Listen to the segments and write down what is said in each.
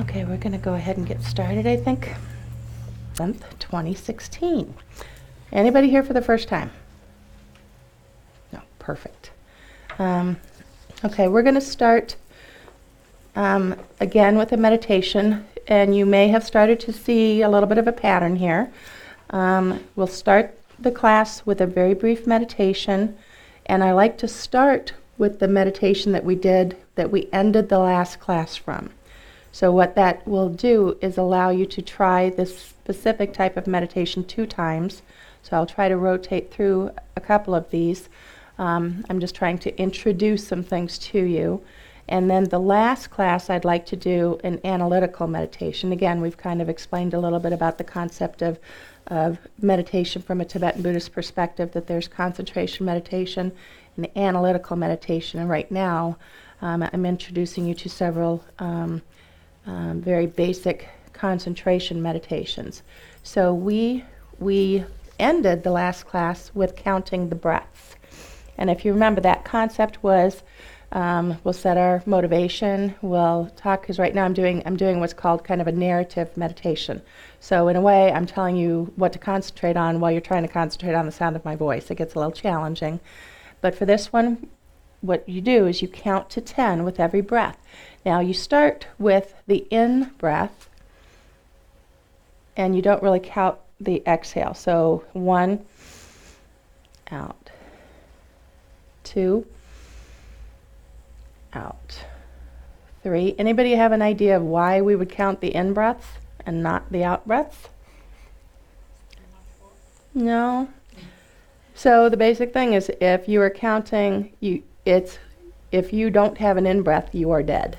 Okay, we're going to go ahead and get started, I think. 2016. Anybody here for the first time? No, perfect. Okay, we're going to start again with a meditation, and you may have started to see a little bit of a pattern here. We'll start the class with a very brief meditation, and I like to start with the meditation that we ended the last class from. So what that will do is allow you to try this specific type of meditation 2 times. So I'll try to rotate through a couple of these. I'm just trying to introduce some things to you. And then the last class I'd like to do an analytical meditation. Again, we've kind of explained a little bit about the concept of meditation from a Tibetan Buddhist perspective, that there's concentration meditation and analytical meditation. And right now I'm introducing you to several very basic concentration meditations. So we ended the last class with counting the breaths. And if you remember, that concept was we'll set our motivation, we'll talk, because right now I'm doing what's called kind of a narrative meditation. So in a way, I'm telling you what to concentrate on while you're trying to concentrate on the sound of my voice. It gets a little challenging. But for this one, what you do is you count to 10 with every breath. Now you start with the in breath, and you don't really count the exhale. So 1, out, 2, out, 3. Anybody have an idea of why we would count the in breaths and not the out breaths? No. So the basic thing is, if you are counting, if you don't have an in breath, you are dead.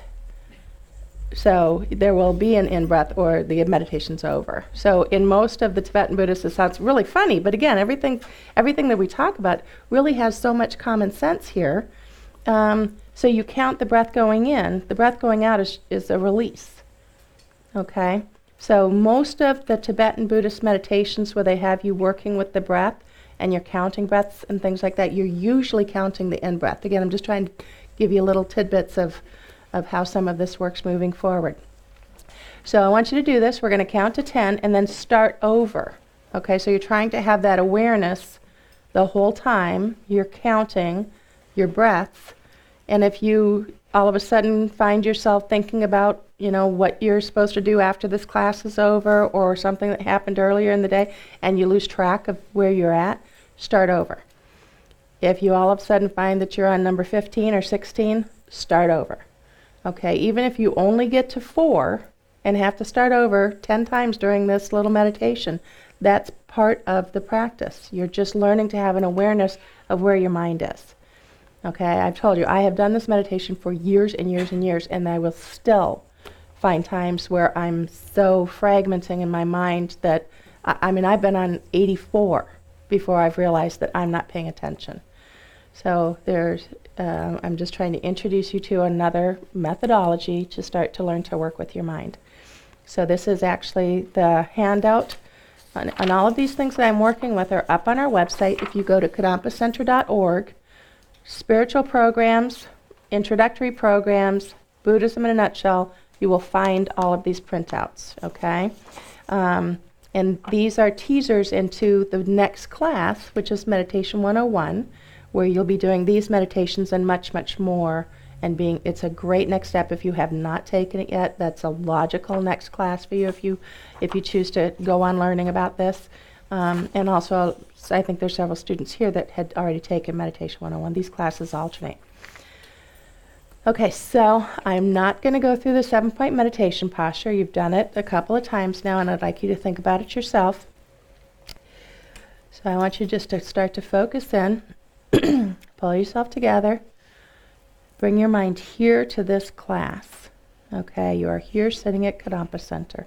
So there will be an in breath or the meditation's over. So in most of the Tibetan Buddhists, it sounds really funny, but again, everything that we talk about really has so much common sense here. So you count the breath going in. The breath going out is a release. Okay? So most of the Tibetan Buddhist meditations where they have you working with the breath and you're counting breaths and things like that, you're usually counting the in breath. Again, I'm just trying to give you little tidbits of how some of this works moving forward. So I want you to do this. We're going to count to 10 and then start over. Okay, so you're trying to have that awareness the whole time. You're counting your breaths. And if you all of a sudden find yourself thinking about, what you're supposed to do after this class is over, or something that happened earlier in the day, and you lose track of where you're at, start over. If you all of a sudden find that you're on number 15 or 16, start over. Okay, even if you only get to 4 and have to start over 10 times during this little meditation, that's part of the practice. You're just learning to have an awareness of where your mind is. Okay, I've told you, I have done this meditation for years and years and years, and I will still find times where I'm so fragmenting in my mind that, I've been on 84 before I've realized that I'm not paying attention. So I'm just trying to introduce you to another methodology to start to learn to work with your mind. So this is actually the handout. And all of these things that I'm working with are up on our website. If you go to kadampacenter.org, spiritual programs, introductory programs, Buddhism in a Nutshell, you will find all of these printouts, okay? And these are teasers into the next class, which is Meditation 101, where you'll be doing these meditations and much, much more. And it's a great next step if you have not taken it yet. That's a logical next class for you if you choose to go on learning about this. And also, I think there's several students here that had already taken Meditation 101. These classes alternate. Okay, so I'm not going to go through the 7-point meditation posture. You've done it a couple of times now, and I'd like you to think about it yourself. So I want you just to start to focus in. Pull yourself together. Bring your mind here to this class. Okay, you are here sitting at Kadampa Center.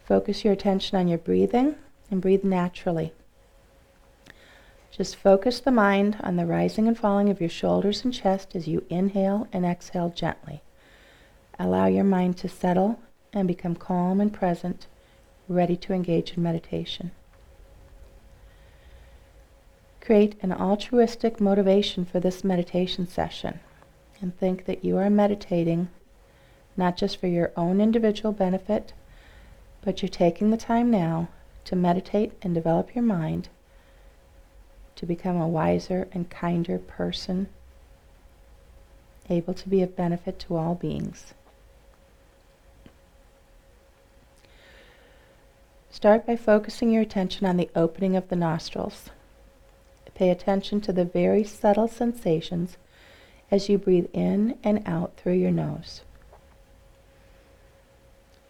Focus your attention on your breathing and breathe naturally. Just focus the mind on the rising and falling of your shoulders and chest as you inhale and exhale gently. Allow your mind to settle and become calm and present, ready to engage in meditation. Create an altruistic motivation for this meditation session and think that you are meditating not just for your own individual benefit, but you're taking the time now to meditate and develop your mind to become a wiser and kinder person, able to be of benefit to all beings. Start by focusing your attention on the opening of the nostrils. Pay attention to the very subtle sensations as you breathe in and out through your nose.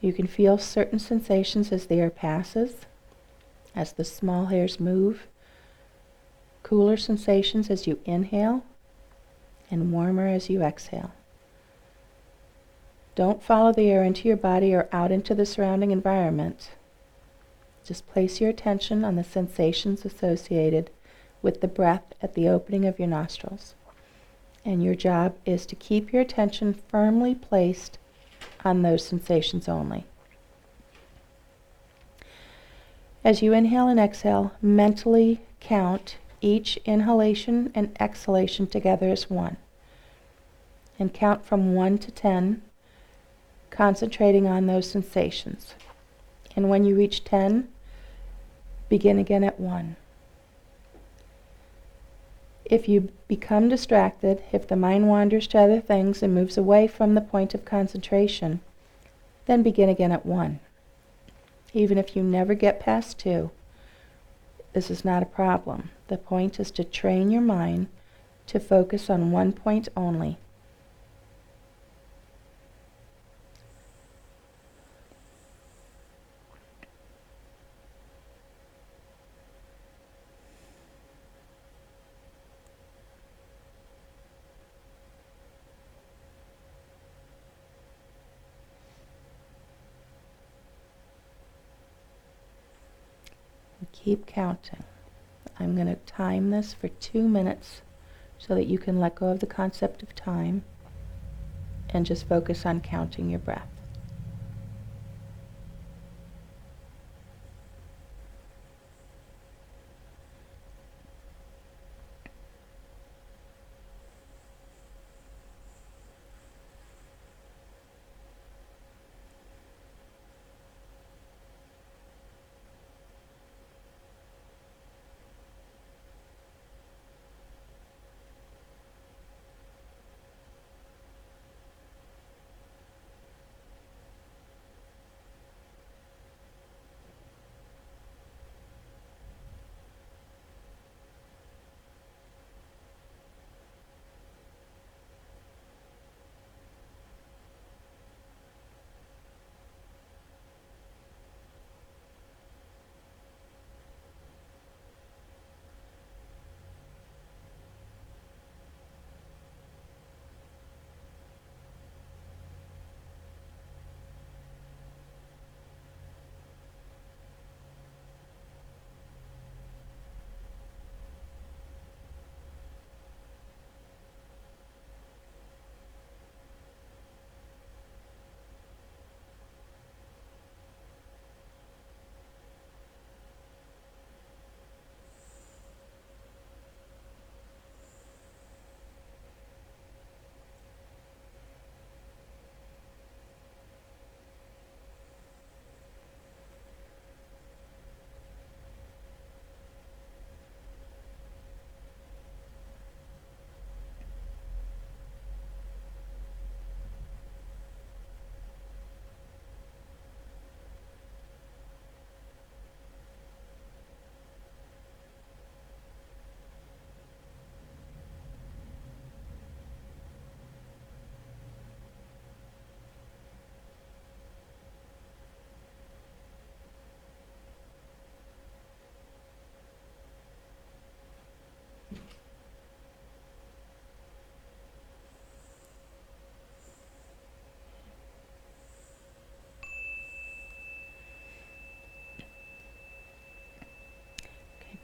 You can feel certain sensations as the air passes, as the small hairs move, cooler sensations as you inhale, and warmer as you exhale. Don't follow the air into your body or out into the surrounding environment. Just place your attention on the sensations associated with the breath at the opening of your nostrils. And your job is to keep your attention firmly placed on those sensations only. As you inhale and exhale, mentally count each inhalation and exhalation together as one. And count from 1 to 10, concentrating on those sensations. And when you reach 10, begin again at 1. If you become distracted, if the mind wanders to other things and moves away from the point of concentration, then begin again at 1. Even if you never get past 2, this is not a problem. The point is to train your mind to focus on one point only. Keep counting. I'm going to time this for 2 minutes so that you can let go of the concept of time and just focus on counting your breath.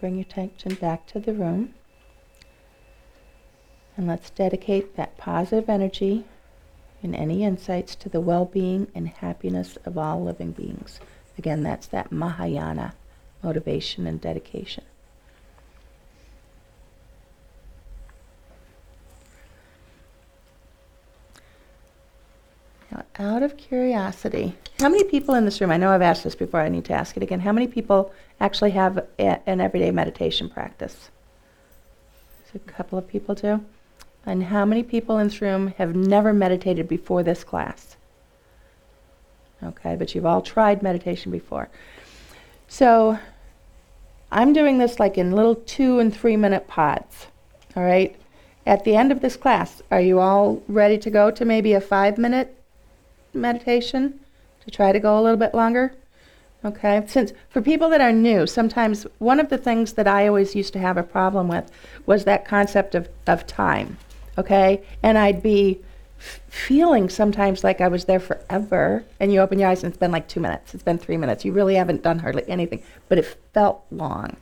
Bring your attention back to the room, and let's dedicate that positive energy and any insights to the well-being and happiness of all living beings. Again, that's that Mahayana motivation and dedication. Now, Out of curiosity, how many people in this room, I know I've asked this before, I need to ask it again, how many people actually have an everyday meditation practice? There's a couple of people do. And how many people in this room have never meditated before this class? Okay, but you've all tried meditation before. So I'm doing this like in little 2 and 3 minute pods, all right? At the end of this class, are you all ready to go to maybe a 5-minute meditation to try to go a little bit longer? Okay, since for people that are new, sometimes one of the things that I always used to have a problem with was that concept of time, okay? And I'd be feeling sometimes like I was there forever, and you open your eyes and it's been like 2 minutes, it's been 3 minutes, you really haven't done hardly anything, but it felt long.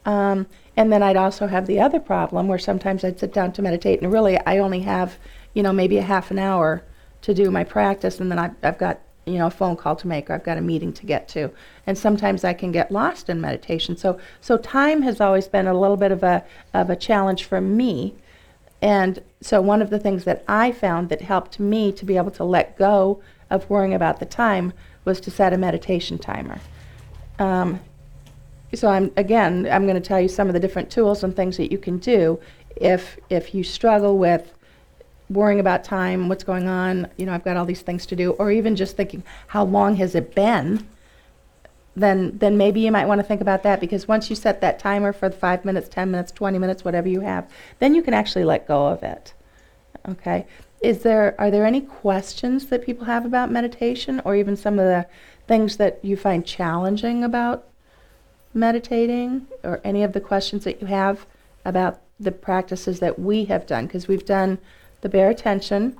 And then I'd also have the other problem where sometimes I'd sit down to meditate and really I only have, maybe a half an hour to do my practice, and then I've got a phone call to make, or I've got a meeting to get to. And sometimes I can get lost in meditation. So time has always been a little bit of a challenge for me. And so one of the things that I found that helped me to be able to let go of worrying about the time was to set a meditation timer. So I'm going to tell you some of the different tools and things that you can do if you struggle with worrying about time, what's going on, I've got all these things to do, or even just thinking, how long has it been? Then maybe you might want to think about that, because once you set that timer for 5 minutes, 10 minutes, 20 minutes, whatever you have, then you can actually let go of it. Okay? Are there any questions that people have about meditation, or even some of the things that you find challenging about meditating, or any of the questions that you have about the practices that we have done? Because we've done the bare attention,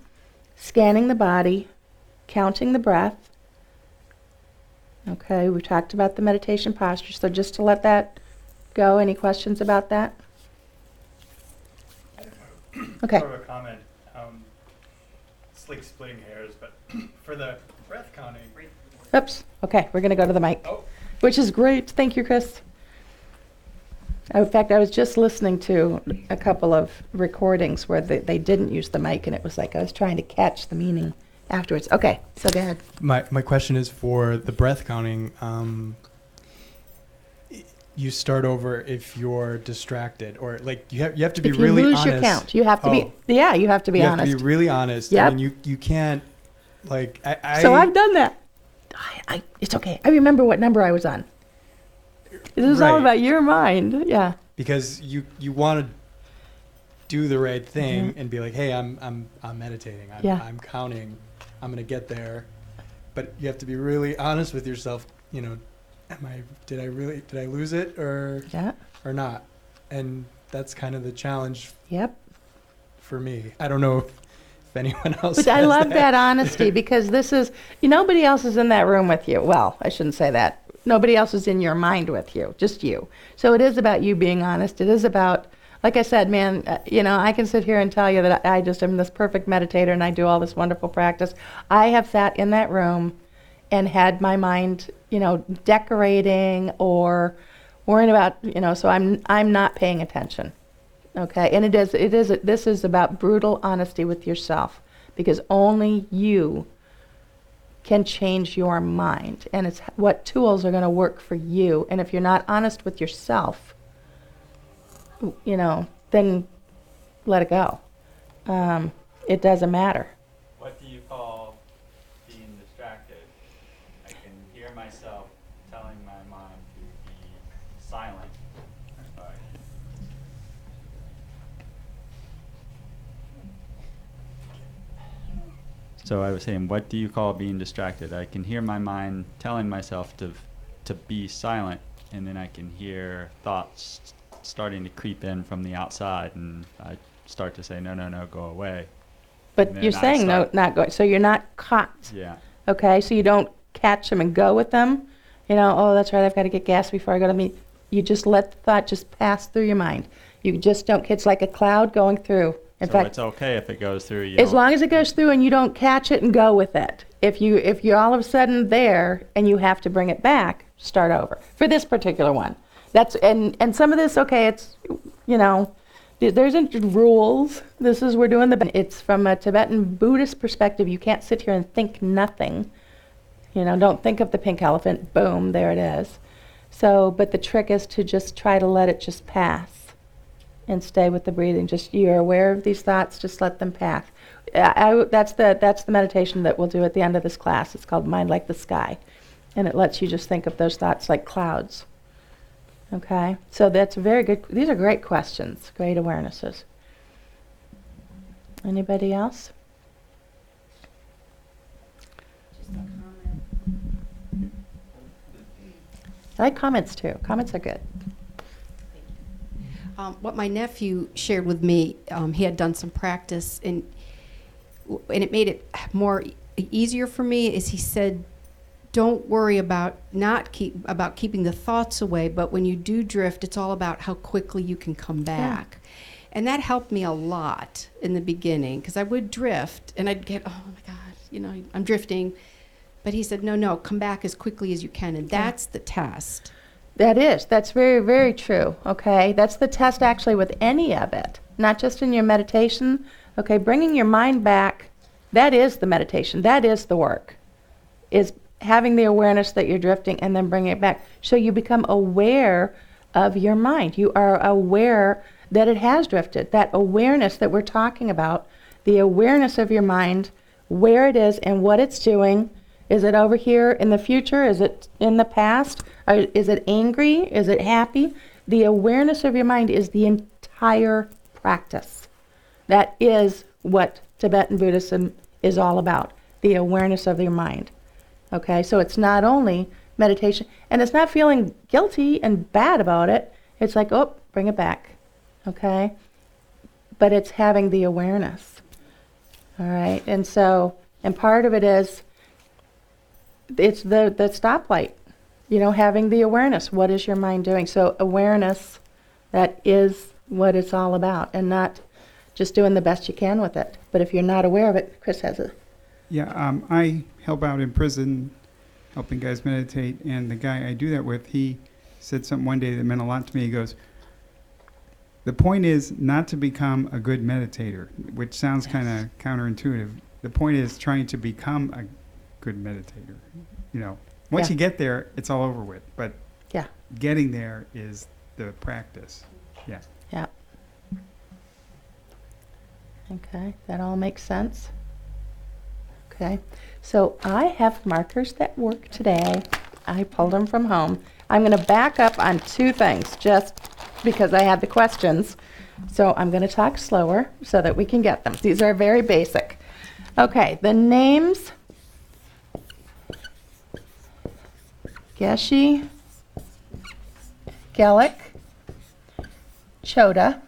scanning the body, counting the breath. Okay, we talked about the meditation posture, so just to let that go, any questions about that? Okay. Sort of a comment. It's like splitting hairs, but for the breath counting. Oops. Okay, we're going to go to the mic, which is great. Thank you, Chris. In fact, I was just listening to a couple of recordings where they didn't use the mic, and it was like I was trying to catch the meaning afterwards. Okay, so go ahead. My question is for the breath counting. You start over if you're distracted, or like you have to be really honest. If you lose your count, you have to be. Yeah, you have to be honest. You have to be really honest. Yep. I mean, you can't like. So I've done that. It's okay. I remember what number I was on. This is all about your mind, yeah. Because you want to do the right thing and be like, hey, I'm meditating. I'm counting. I'm gonna get there. But you have to be really honest with yourself. Did I lose it or not? And that's kind of the challenge. Yep. For me, I don't know if anyone else. But I love that honesty, because this is nobody else is in that room with you. Well, I shouldn't say that. Nobody else is in your mind with you, just you. So it is about you being honest. It is about, like I said, man, I can sit here and tell you that I just am this perfect meditator and I do all this wonderful practice. I have sat in that room and had my mind, decorating or worrying about, so I'm not paying attention. Okay, and this is about brutal honesty with yourself, because only you can change your mind, and it's what tools are going to work for you. And if you're not honest with yourself, then let it go. It doesn't matter. What do you call being distracted? I can hear myself telling my mind to be silent. So I was saying, what do you call being distracted? I can hear my mind telling myself to be silent, and then I can hear thoughts starting to creep in from the outside, and I start to say, no, go away. But you're saying no, not go. So you're not caught. Yeah. Okay, so you don't catch them and go with them. Oh, that's right, I've got to get gas before I go to meet. You just let the thought just pass through your mind. You just don't. It's like a cloud going through. In fact, it's okay if it goes through. As long as it goes through and you don't catch it and go with it. If you're all of a sudden there and you have to bring it back, start over. For this particular one, and some of this, okay, it's There isn't rules. We're doing it's from a Tibetan Buddhist perspective. You can't sit here and think nothing. Don't think of the pink elephant, boom, there it is. So, but the trick is to just try to let it just pass and stay with the breathing. Just, you're aware of these thoughts, just let them pass. That's the meditation that we'll do at the end of this class. It's called Mind Like the Sky. And it lets you just think of those thoughts like clouds. Okay? So that's very good. These are great questions, great awarenesses. Anybody else? Just a comment. I like comments too. Comments are good. What my nephew shared with me, he had done some practice, and it made it more easier for me. Is he said, "Don't worry about keeping the thoughts away, but when you do drift, it's all about how quickly you can come back." Yeah. And that helped me a lot in the beginning, because I would drift, and I'd get, oh my God, I'm drifting. But he said, no, come back as quickly as you can, and that's the test. That's very, very true, okay? That's the test actually with any of it, not just in your meditation, okay? Bringing your mind back, that is the meditation, that is the work, is having the awareness that you're drifting and then bringing it back. So you become aware of your mind. You are aware that it has drifted. That awareness that we're talking about, the awareness of your mind, where it is and what it's doing. Is it over here in the future? Is it in the past? Or is it angry? Is it happy? The awareness of your mind is the entire practice. That is what Tibetan Buddhism is all about, the awareness of your mind. Okay, so it's not only meditation, and it's not feeling guilty and bad about it. It's like, oh, bring it back, okay? But it's having the awareness, all right? And part of it is, it's the stoplight, having the awareness. What is your mind doing? So awareness, that is what it's all about, and not just doing the best you can with it. But if you're not aware of it, Chris has it. Yeah, I help out in prison, helping guys meditate, and the guy I do that with, he said something one day that meant a lot to me. He goes, the point is not to become a good meditator, which sounds kind of counterintuitive. The point is trying to become a good meditator. Once you get there, it's all over with. But getting there is the practice. Yeah. Yeah. Okay, that all makes sense. Okay, so I have markers that work today. I pulled them from home. I'm going to back up on two things just because I had the questions. So I'm going to talk slower so that we can get them. These are very basic. Okay, the names. Geshe, Gelik, Chota.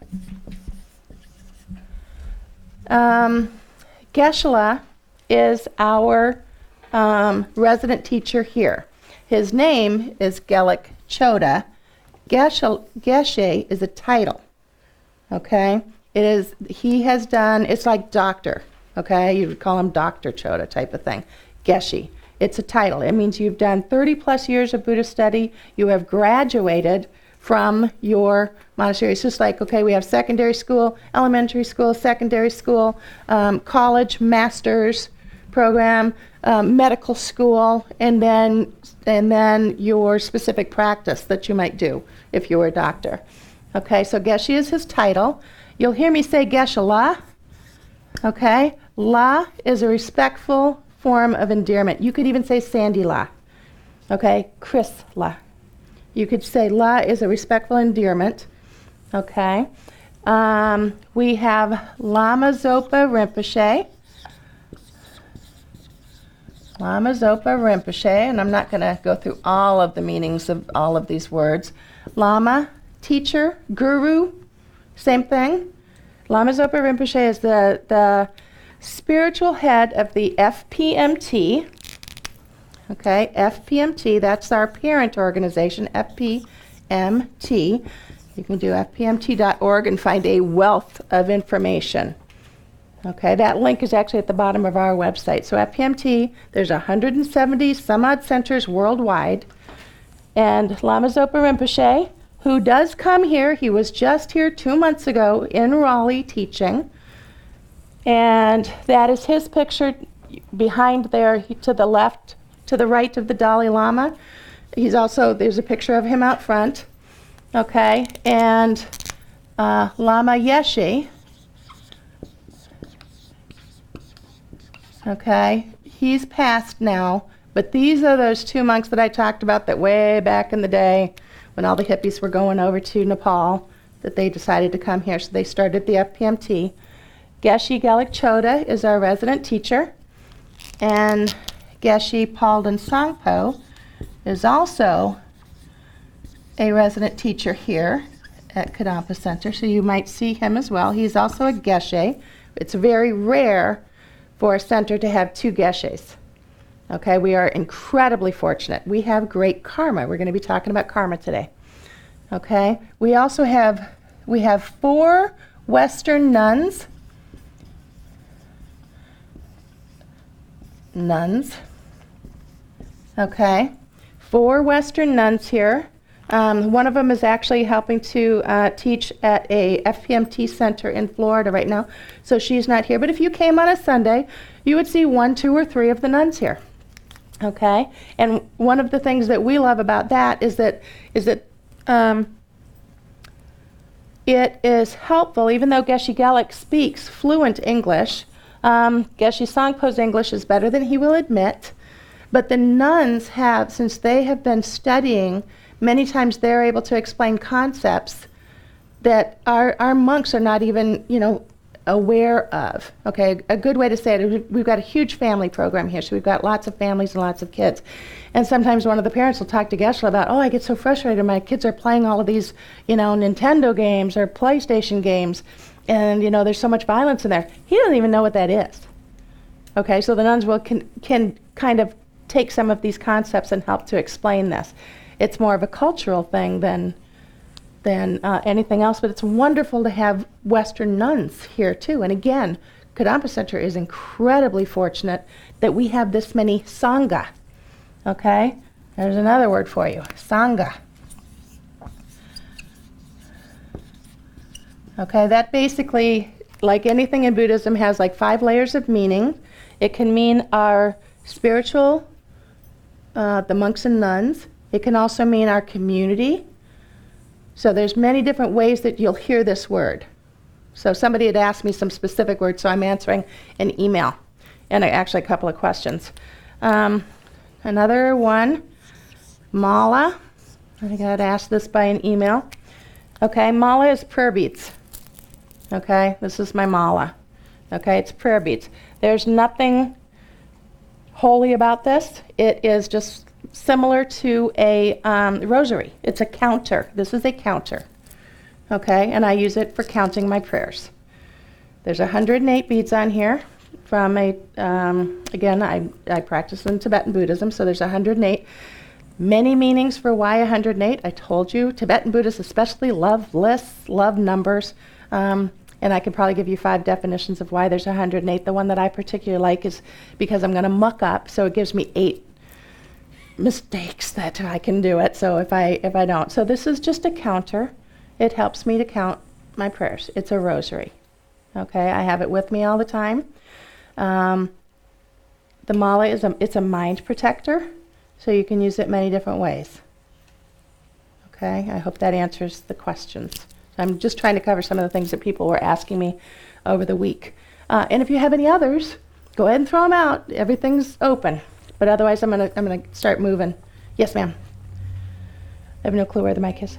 Geshe is our resident teacher here. His name is Gelik Chota. Geshe is a title, okay? He has done, it's like doctor, okay? You would call him Dr. Chota type of thing. Geshe. It's a title. It means you've done 30 plus years of Buddhist study. You have graduated from your monastery. It's just like, okay, we have secondary school, elementary school, secondary school, college, master's program, medical school, and then your specific practice that you might do if you were a doctor. Okay, so Geshe is his title. You'll hear me say Geshe La. Okay, La is a respectful form of endearment. You could even say Sandy La. Okay, Chris La. You could say La is a respectful endearment. Okay. We have Lama Zopa Rinpoche. Lama Zopa Rinpoche, and I'm not going to go through all of the meanings of all of these words. Lama, teacher, guru, same thing. Lama Zopa Rinpoche is the spiritual head of the FPMT. Okay, FPMT, that's our parent organization, FPMT. You can do fpmt.org and find a wealth of information. Okay, that link is actually at the bottom of our website. So FPMT, there's 170 some odd centers worldwide. And Lama Zopa Rinpoche who does come here. He was just here 2 months ago in Raleigh teaching. And that is his picture behind there to the left, to the right of the Dalai Lama. He's also, there's a picture of him out front. Okay, and Lama Yeshe, okay, he's passed now, but these are those 2 monks that I talked about that way back in the day when all the hippies were going over to Nepal, that they decided to come here, so they started the FPMT. Geshe Gelik Choda is our resident teacher, and Geshe Palden Sangpo is also a resident teacher here at Kadampa Center, so you might see him as well. He's also a Geshe. It's very rare for a center to have 2 Geshes. Okay, we are incredibly fortunate. We have great karma. We're going to be talking about karma today. Okay, we also have 4 Western nuns. Okay, 4 Western nuns here. One of them is actually helping to teach at a FPMT center in Florida right now, so she's not here. But if you came on a Sunday, you would see 1, 2, or 3 of the nuns here. Okay, and one of the things that we love about that is that it is helpful, even though Geshe Gelik speaks fluent English. Geshe Sangpo's English is better than he will admit, but the nuns have, since they have been studying, many times they're able to explain concepts that our monks are not even, aware of. Okay, a good way to say it is we've got a huge family program here, so we've got lots of families and lots of kids. And sometimes one of the parents will talk to Geshe about, oh, I get so frustrated, my kids are playing all of these, Nintendo games or PlayStation games, and, there's so much violence in there. He doesn't even know what that is. Okay, so the nuns can kind of take some of these concepts and help to explain this. It's more of a cultural thing than anything else, but it's wonderful to have Western nuns here too. And again, Kadampa Center is incredibly fortunate that we have this many Sangha. Okay, there's another word for you, Sangha. Okay, that basically, like anything in Buddhism, has like 5 layers of meaning. It can mean our spiritual, the monks and nuns. It can also mean our community. So there's many different ways that you'll hear this word. So somebody had asked me some specific words, so I'm answering an email and actually a couple of questions. Another one, mala. I got asked this by an email. Okay, mala is prayer beads. Okay, this is my mala. Okay, it's prayer beads. There's nothing holy about this. It is just similar to a rosary. It's a counter. This is a counter. Okay, and I use it for counting my prayers. There's 108 beads on here from again, I practice in Tibetan Buddhism, so there's 108. Many meanings for why 108. I told you, Tibetan Buddhists especially love lists, love numbers. And I could probably give you 5 definitions of why there's 108. The one that I particularly like is because I'm going to muck up, so it gives me 8 mistakes that I can do it. So if I don't, so this is just a counter. It helps me to count my prayers. It's a rosary. Okay, I have it with me all the time. The mala it's a mind protector, so you can use it many different ways. Okay, I hope that answers the questions. I'm just trying to cover some of the things that people were asking me over the week. And if you have any others, go ahead and throw them out. Everything's open. But otherwise, I'm gonna start moving. Yes, ma'am. I have no clue where the mic is.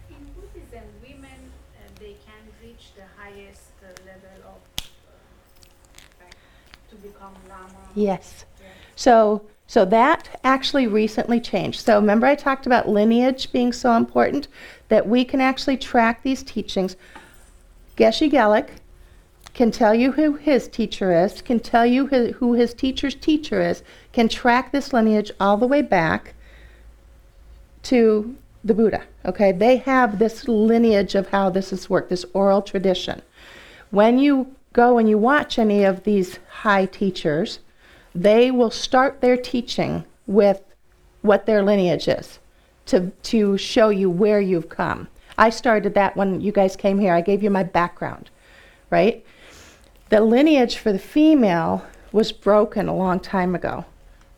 In Buddhism, women they can reach the highest level of to become Lama. Yes. So that actually recently changed. So remember I talked about lineage being so important, that we can actually track these teachings. Geshe Gelik can tell you who his teacher is, can tell you who his teacher's teacher is, can track this lineage all the way back to the Buddha. Okay, they have this lineage of how this has worked, this oral tradition. When you go and you watch any of these high teachers, they will start their teaching with what their lineage is, to show you where you've come. I started that when you guys came here. I gave you my background, right? The lineage for the female was broken a long time ago,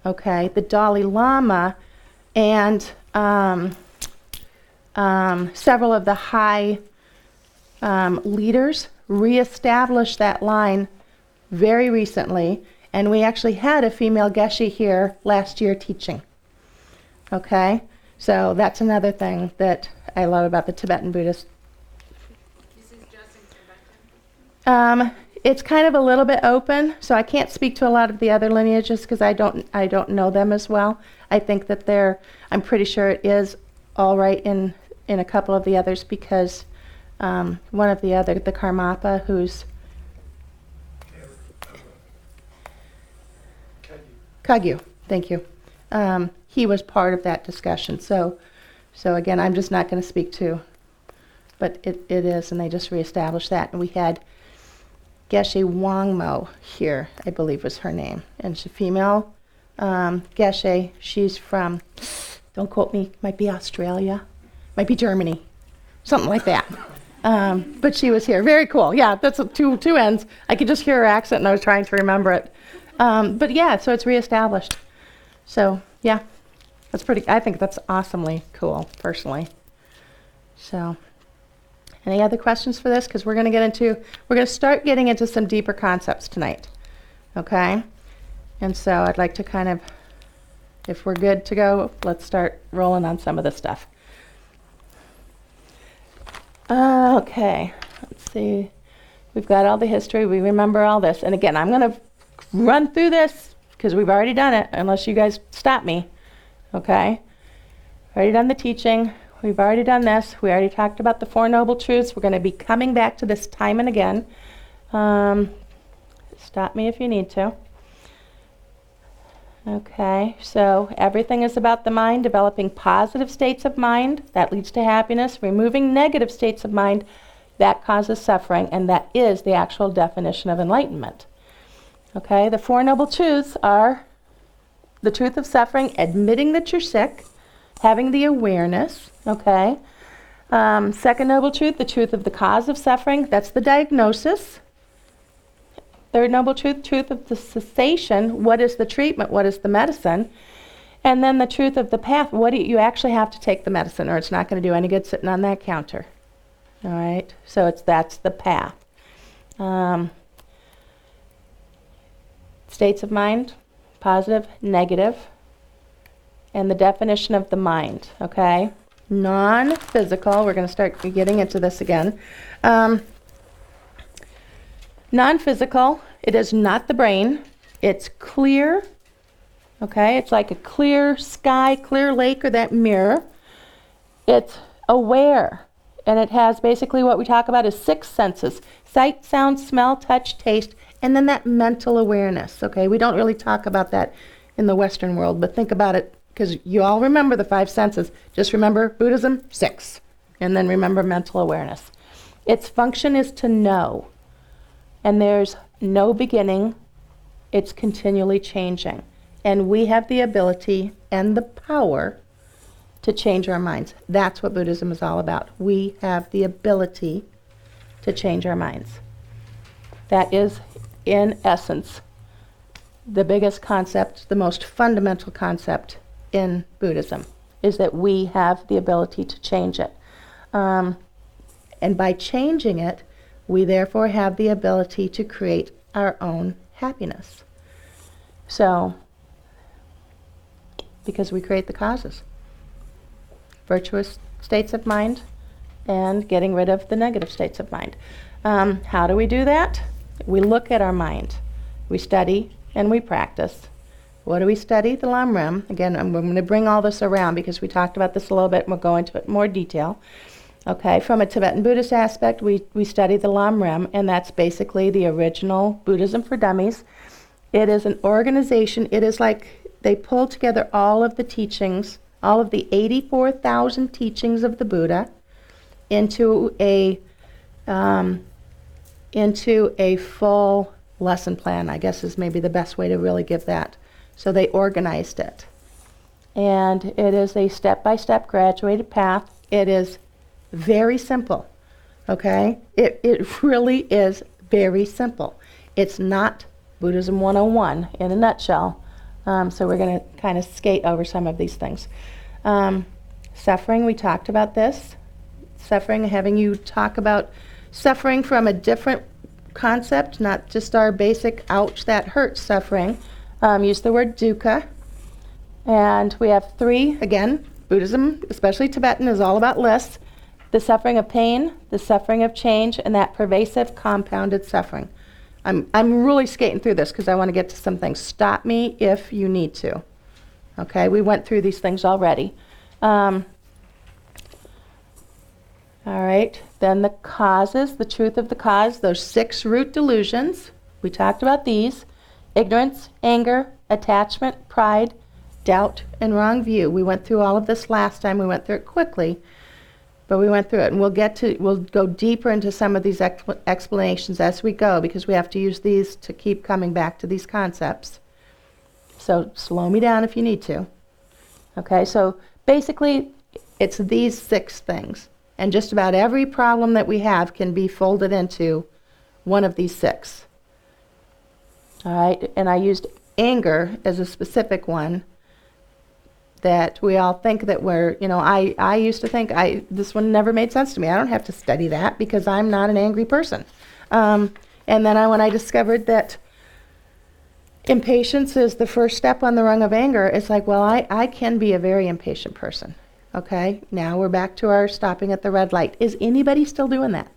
okay? The Dalai Lama and several of the high leaders reestablished that line very recently, and we actually had a female geshe here last year teaching. Okay, so that's another thing that I love about the Tibetan Buddhist. This is just in Tibetan? It's kind of a little bit open, so I can't speak to a lot of the other lineages because I don't know them as well. I think that I'm pretty sure it is all right in a couple of the others because one of the other, the Karmapa, who's Kagyu, thank you. He was part of that discussion. So again, I'm just not going to speak to, but it is, and they just reestablished that. And we had Geshe Wangmo here, I believe was her name, and she's a female Geshe. She's from, don't quote me, might be Australia, might be Germany, something like that. But she was here. Very cool. Yeah, that's two ends. I could just hear her accent, and I was trying to remember it. But yeah, so it's reestablished. So yeah, that's pretty. I think that's awesomely cool, personally. So, any other questions for this? Because we're going to start getting into some deeper concepts tonight. Okay, and so I'd like to kind of, if we're good to go, let's start rolling on some of this stuff. Okay, let's see. We've got all the history. We remember all this. And again, I'm going to run through this because we've already done it, unless you guys stop me. Okay? Already done the teaching. We've already done this. We already talked about the Four Noble Truths. We're going to be coming back to this time and again. Stop me if you need to. Okay, so everything is about the mind, developing positive states of mind, that leads to happiness, removing negative states of mind, that causes suffering, and that is the actual definition of enlightenment. Okay, the Four Noble Truths are the truth of suffering, admitting that you're sick, having the awareness, okay. Second Noble Truth, the truth of the cause of suffering, that's the diagnosis. Third Noble Truth, truth of the cessation, what is the treatment, what is the medicine? And then the truth of the path, what do you actually have to take the medicine, or it's not going to do any good sitting on that counter. All right, so that's the path. States of mind, positive, negative, and the definition of the mind, okay? Non-physical, we're going to start getting into this again. Non-physical, it is not the brain. It's clear, okay? It's like a clear sky, clear lake, or that mirror. It's aware, and it has basically what we talk about is 6 senses: sight, sound, smell, touch, taste, and then that mental awareness, okay? We don't really talk about that in the Western world, but think about it, because you all remember the 5 senses. Just remember Buddhism, 6, and then remember mental awareness. Its function is to know. And there's no beginning. It's continually changing. And we have the ability and the power to change our minds. That's what Buddhism is all about. We have the ability to change our minds. That is, in essence, the biggest concept, the most fundamental concept in Buddhism, is that we have the ability to change it. And by changing it, we therefore have the ability to create our own happiness. So, because we create the causes. Virtuous states of mind and getting rid of the negative states of mind. How do we do that? We look at our mind. We study and we practice. What do we study? The Lam Rim. Again, I'm going to bring all this around because we talked about this a little bit and we'll go into it in more detail. Okay, from a Tibetan Buddhist aspect, we study the Lam Rim, and that's basically the original Buddhism for Dummies. It is an organization. It is like they pull together all of the teachings, all of the 84,000 teachings of the Buddha into a full lesson plan, I guess is maybe the best way to really give that. So they organized it. And it is a step-by-step graduated path. It is very simple, okay? It really is very simple. It's not Buddhism 101 in a nutshell. So we're going to kind of skate over some of these things. Suffering, we talked about this. Suffering, having you talk about suffering from a different concept, not just our basic ouch, that hurts suffering. Use the word dukkha. And we have 3, again, Buddhism, especially Tibetan, is all about lists. The suffering of pain, the suffering of change, and that pervasive compounded suffering. I'm really skating through this because I want to get to some things. Stop me if you need to. Okay, we went through these things already. All right, then the causes, the truth of the cause, those 6 root delusions. We talked about these. Ignorance, anger, attachment, pride, doubt, and wrong view. We went through all of this last time. We went through it quickly, but we went through it. And we'll go deeper into some of these explanations as we go, because we have to use these to keep coming back to these concepts. So slow me down if you need to. Okay, so basically it's these 6 things. And just about every problem that we have can be folded into one of these 6. All right, and I used anger as a specific one that we all think that we're, I used to think this one never made sense to me. I don't have to study that because I'm not an angry person. And then when I discovered that impatience is the first step on the rung of anger, it's like, well, I can be a very impatient person. Okay, now we're back to our stopping at the red light. Is anybody still doing that?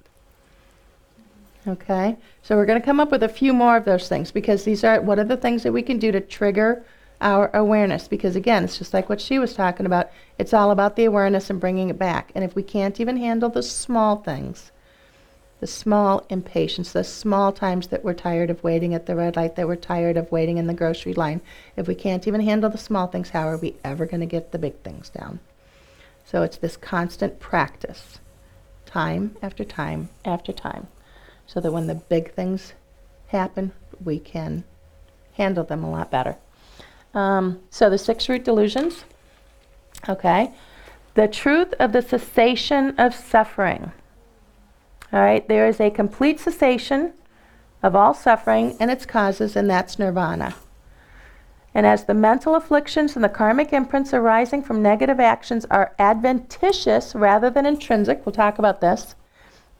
Okay, so we're going to come up with a few more of those things, because these are what are the things that we can do to trigger our awareness. Because again, it's just like what she was talking about. It's all about the awareness and bringing it back. And if we can't even handle the small things, the small impatience, the small times that we're tired of waiting at the red light, that we're tired of waiting in the grocery line, if we can't even handle the small things, how are we ever going to get the big things down? So it's this constant practice, time after time after time, so that when the big things happen, we can handle them a lot better. So the 6 root delusions, okay. The truth of the cessation of suffering. All right, there is a complete cessation of all suffering and its causes, and that's nirvana. And as the mental afflictions and the karmic imprints arising from negative actions are adventitious rather than intrinsic, we'll talk about this,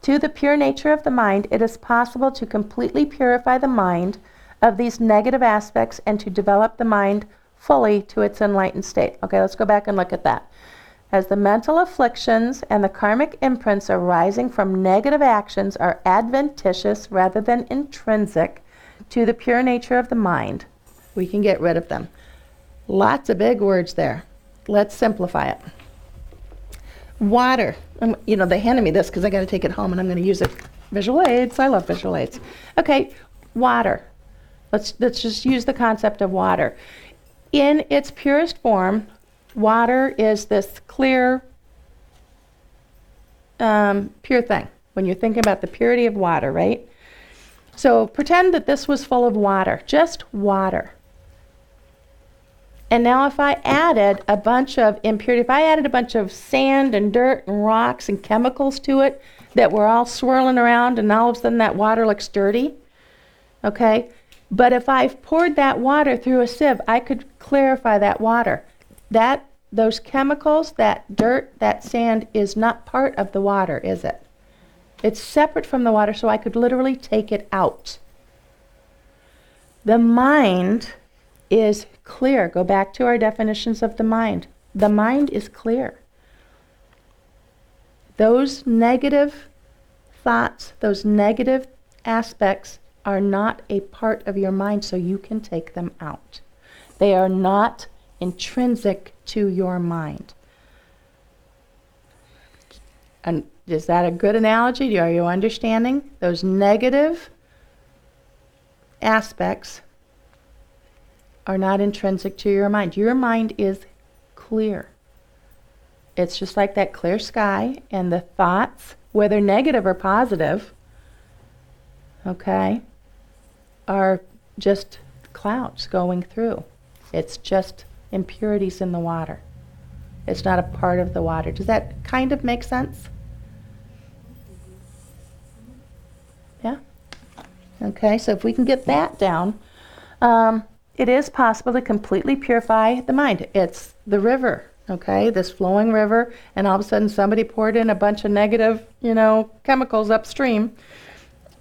to the pure nature of the mind, it is possible to completely purify the mind of these negative aspects and to develop the mind fully to its enlightened state. Okay, let's go back and look at that. As the mental afflictions and the karmic imprints arising from negative actions are adventitious rather than intrinsic to the pure nature of the mind, we can get rid of them. Lots of big words there. Let's simplify it. Water. They handed me this because I got to take it home and I'm going to use it. Visual aids. I love visual aids. Okay, water. Let's just use the concept of water. In its purest form, water is this clear, pure thing. When you're thinking about the purity of water, right? So pretend that this was full of water, just water. And now if I added a bunch of impurity, if I added a bunch of sand and dirt and rocks and chemicals to it that were all swirling around, and all of a sudden that water looks dirty, okay? But if I poured that water through a sieve, I could clarify that water. Those chemicals, that dirt, that sand is not part of the water, is it? It's separate from the water, so I could literally take it out. The mind is clear. Go back to our definitions of the mind. The mind is clear. Those negative thoughts, those negative aspects are not a part of your mind, so you can take them out. They are not intrinsic to your mind. And is that a good analogy? Are you understanding? Those negative aspects are not intrinsic to your mind. Your mind is clear. It's just like that clear sky, and the thoughts, whether negative or positive, okay, are just clouds going through. It's just impurities in the water. It's not a part of the water. Does that kind of make sense? Yeah? Okay, so if we can get that down, it is possible to completely purify the mind. It's the river, okay, this flowing river, and all of a sudden somebody poured in a bunch of negative, chemicals upstream,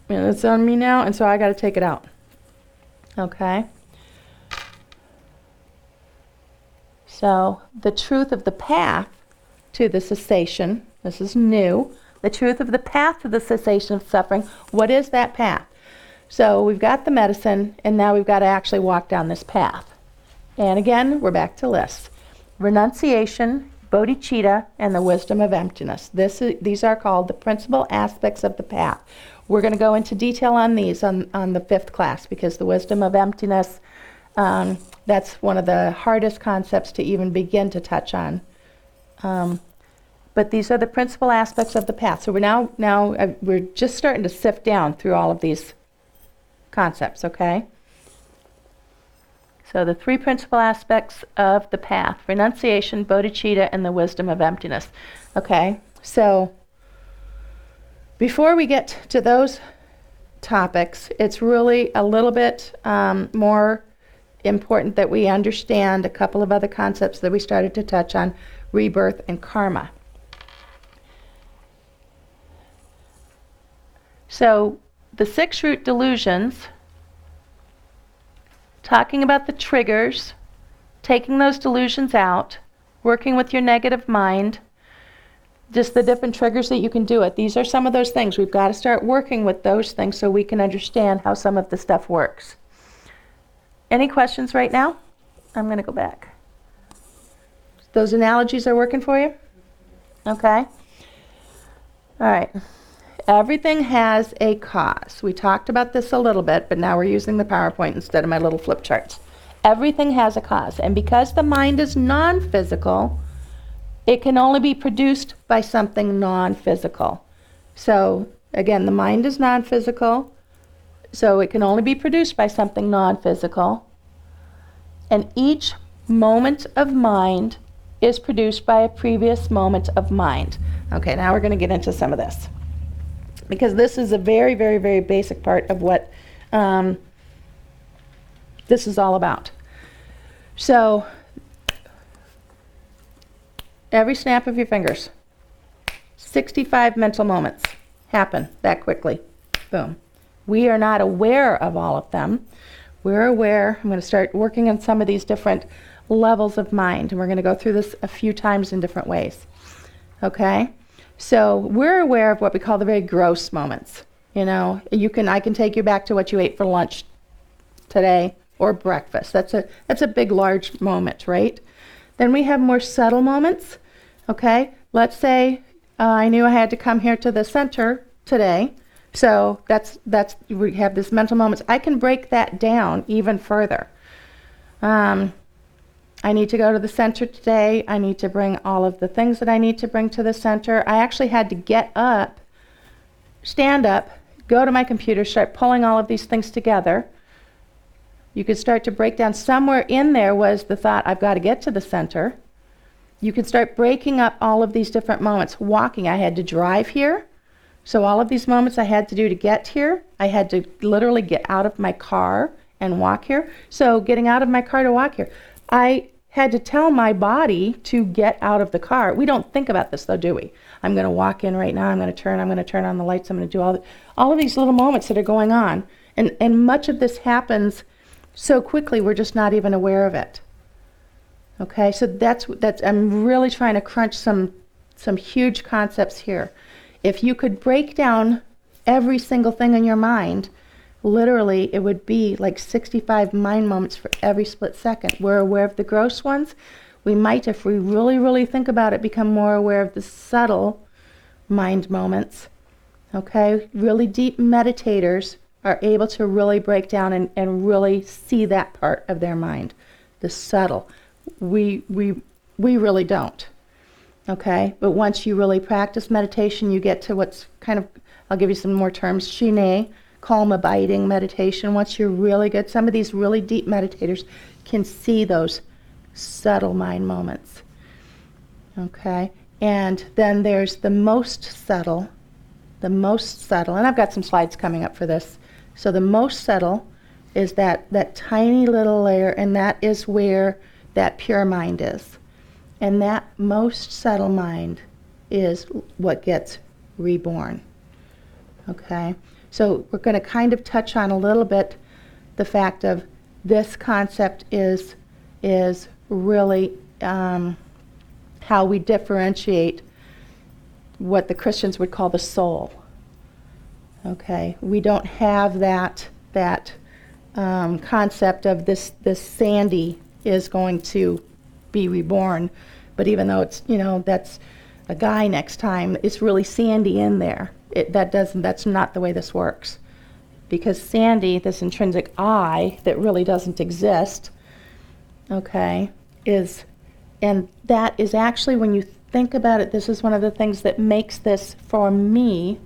and it's on me now, and so I got to take it out. Okay? So the truth of the path to the cessation, this is new, the truth of the path to the cessation of suffering, what is that path? So we've got the medicine, and now we've got to actually walk down this path. And again, we're back to lists. Renunciation, bodhicitta, and the wisdom of emptiness. These are called the principal aspects of the path. We're going to go into detail on these on the 5th class, because the wisdom of emptiness, that's one of the hardest concepts to even begin to touch on. But these are the principal aspects of the path. So we're just starting to sift down through all of these concepts, okay? So the 3 principal aspects of the path: renunciation, bodhicitta, and the wisdom of emptiness. Okay, so before we get to those topics, it's really a little bit more important that we understand a couple of other concepts that we started to touch on: rebirth and karma. So the 6 root delusions, talking about the triggers, taking those delusions out, working with your negative mind, just the different triggers that you can do it. These are some of those things. We've got to start working with those things so we can understand how some of the stuff works. Any questions right now? I'm going to go back. Those analogies are working for you? Okay. All right. Everything has a cause. We talked about this a little bit, but now we're using the PowerPoint instead of my little flip charts. Everything has a cause. And because the mind is non-physical, it can only be produced by something non-physical. So, again, the mind is non-physical, so it can only be produced by something non-physical. And each moment of mind is produced by a previous moment of mind. Okay, now we're going to get into some of this, because this is a very, very, very basic part of what this is all about. So, every snap of your fingers, 65 mental moments happen that quickly. Boom. We are not aware of all of them. We're aware. I'm going to start working on some of these different levels of mind, and we're going to go through this a few times in different ways. Okay? So we're aware of what we call the very gross moments. I can take you back to what you ate for lunch today or breakfast. That's a big, large moment, right? Then we have more subtle moments. Okay, let's say I knew I had to come here to the center today. So we have this mental moments. I can break that down even further. I need to go to the center today. I need to bring all of the things that I need to bring to the center. I actually had to get up, stand up, go to my computer, start pulling all of these things together. You could start to break down. Somewhere in there was the thought, I've got to get to the center. You could start breaking up all of these different moments. Walking, I had to drive here. So all of these moments I had to do to get here, I had to literally get out of my car and walk here. So getting out of my car to walk here, I had to tell my body to get out of the car. We don't think about this though, do we? I'm going to walk in right now, I'm going to turn on the lights, I'm going to do all of these little moments that are going on. And much of this happens so quickly we're just not even aware of it. Okay, so that's I'm really trying to crunch some huge concepts here. If you could break down every single thing in your mind, literally it would be like 65 mind moments for every split second. We're aware of the gross ones. We might, if we really, really think about it, become more aware of the subtle mind moments. Okay, really deep meditators are able to really break down and really see that part of their mind, the subtle. We really don't. Okay, but once you really practice meditation, you get to what's kind of, I'll give you some more terms, Shine, calm abiding meditation. Once you're really good, some of these really deep meditators can see those subtle mind moments. Okay? And then there's the most subtle, and I've got some slides coming up for this. So the most subtle is that tiny little layer, and that is where that pure mind is. And that most subtle mind is what gets reborn. Okay? So we're going to kind of touch on a little bit the fact of this concept is really how we differentiate what the Christians would call the soul. Okay? We don't have that concept of this Sandy is going to be reborn, but even though it's, that's a guy next time, it's really Sandy in there. That's not the way this works. Because Sandy, this intrinsic I that really doesn't exist, okay, and that is actually, when you think about it, this is one of the things that makes this, for me,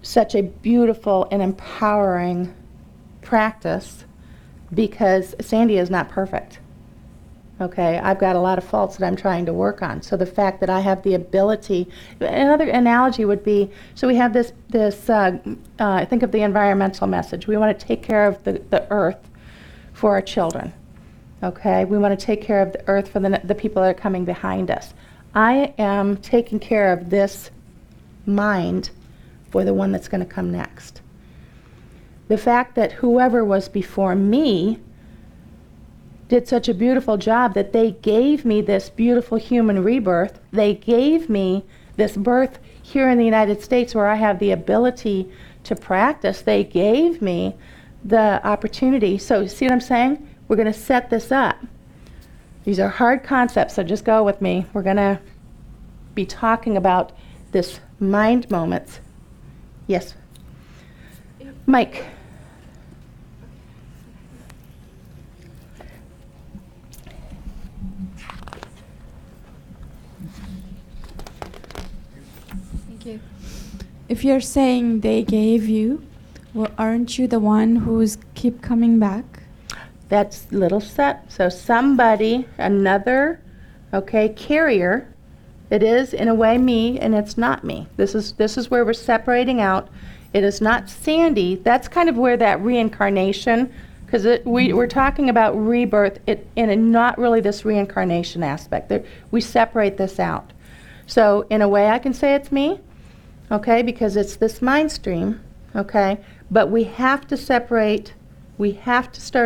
such a beautiful and empowering practice, because Sandy is not perfect. Okay, I've got a lot of faults that I'm trying to work on. So the fact that I have the ability, another analogy would be, so we have this think of the environmental message. We want to take care of the earth for our children. Okay, we want to take care of the earth for the people that are coming behind us. I am taking care of this mind for the one that's going to come next. The fact that whoever was before me did such a beautiful job that they gave me this beautiful human rebirth. They gave me this birth here in the United States where I have the ability to practice. They gave me the opportunity. So see what I'm saying? We're going to set this up. These are hard concepts, so just go with me. We're going to be talking about this mind moments. Yes? Mike. If you're saying they gave you, well, aren't you the one who's keep coming back? That's little set. So somebody, another, carrier. It is in a way me, and it's not me. This is where we're separating out. It is not Sandy. That's kind of where that reincarnation, because we're talking about rebirth, and not really this reincarnation aspect. We separate this out. So in a way, I can say it's me. Okay, because it's this mind stream, okay? But we have to start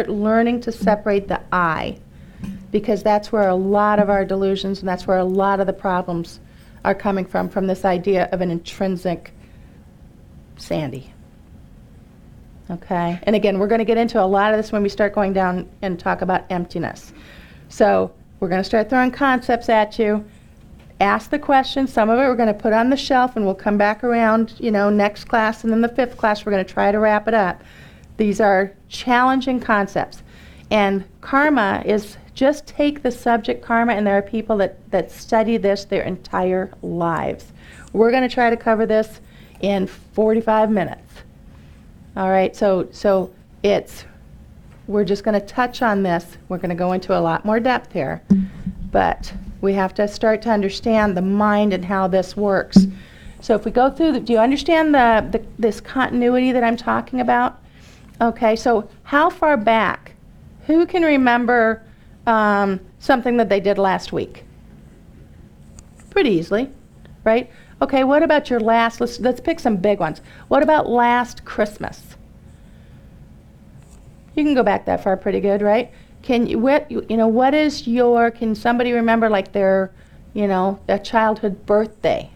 learning to separate the I, because that's where a lot of our delusions and that's where a lot of the problems are coming from this idea of an intrinsic Sandy. Okay? And again, we're going to get into a lot of this when we start going down and talk about emptiness. So we're going to start throwing concepts at you. Ask the question. Some of it we're going to put on the shelf, and we'll come back around, next class, and then the 5th class we're going to try to wrap it up. These are challenging concepts. And karma is, just take the subject karma, and there are people that study this their entire lives. We're going to try to cover this in 45 minutes. All right, so we're just going to touch on this. We're going to go into a lot more depth here, but we have to start to understand the mind and how this works. So if we go through, do you understand this continuity that I'm talking about? Okay, so how far back? Who can remember something that they did last week? Pretty easily, right? Okay, what about your last, let's pick some big ones. What about last Christmas? You can go back that far pretty good, right? Can somebody remember like their, a childhood birthday?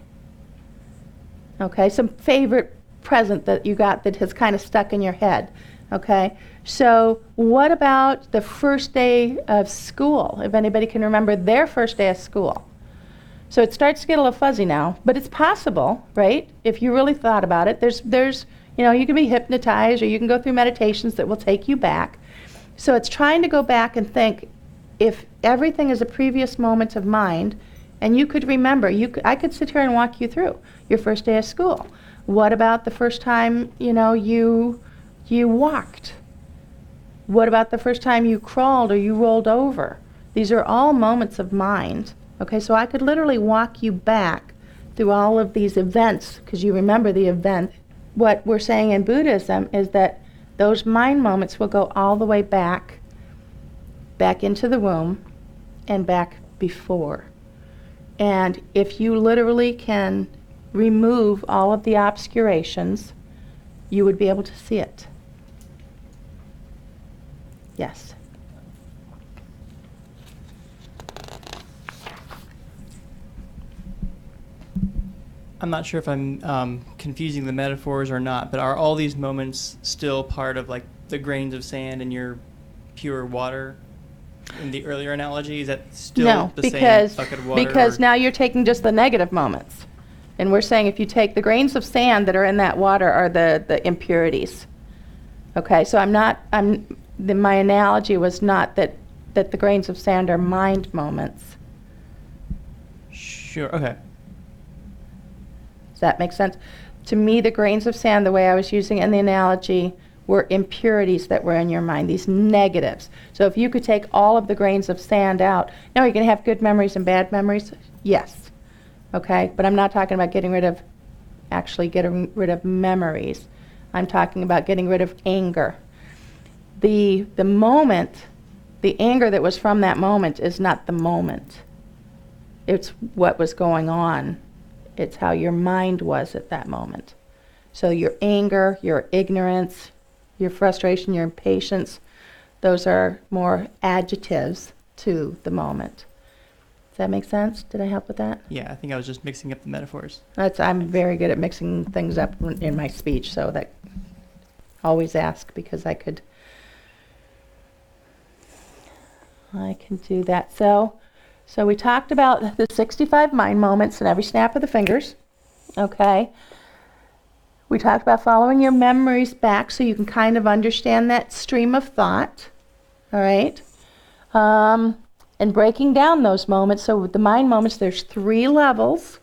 Okay, some favorite present that you got that has kind of stuck in your head. Okay, so what about the first day of school? If anybody can remember their first day of school. So it starts to get a little fuzzy now, but it's possible, right? If you really thought about it, there's you can be hypnotized, or you can go through meditations that will take you back. So it's trying to go back and think, if everything is a previous moment of mind, and you could remember, I could sit here and walk you through your first day of school. What about the first time, you walked? What about the first time you crawled or you rolled over? These are all moments of mind. Okay, so I could literally walk you back through all of these events, because you remember the event. What we're saying in Buddhism is that those mind moments will go all the way back into the womb and back before. And if you literally can remove all of the obscurations, you would be able to see it. Yes. I'm not sure if I'm confusing the metaphors or not, but are all these moments still part of like the grains of sand in your pure water? In the earlier analogy, is that still No, the same bucket of water? because or- now you're taking just the negative moments. And we're saying if you take the grains of sand that are in that water are the impurities. Okay, so my analogy was not that the grains of sand are mind moments. Sure. Okay. Does that make sense? To me, the grains of sand, the way I was using it in the analogy, were impurities that were in your mind, these negatives. So if you could take all of the grains of sand out, now you're going to have good memories and bad memories? Yes. Okay? But I'm not talking about getting rid of memories. I'm talking about getting rid of anger. The moment, the anger that was from that moment is not the moment. It's what was going on. It's how your mind was at that moment. So your anger, your ignorance, your frustration, your impatience, those are more adjectives to the moment. Does that make sense? Did I help with that? Yeah, I think I was just mixing up the metaphors. I'm very good at mixing things up in my speech, so that always ask, because I can do that. So we talked about the 65 mind moments in every snap of the fingers. Okay. We talked about following your memories back so you can kind of understand that stream of thought. All right. And breaking down those moments. So with the mind moments, there's 3 levels: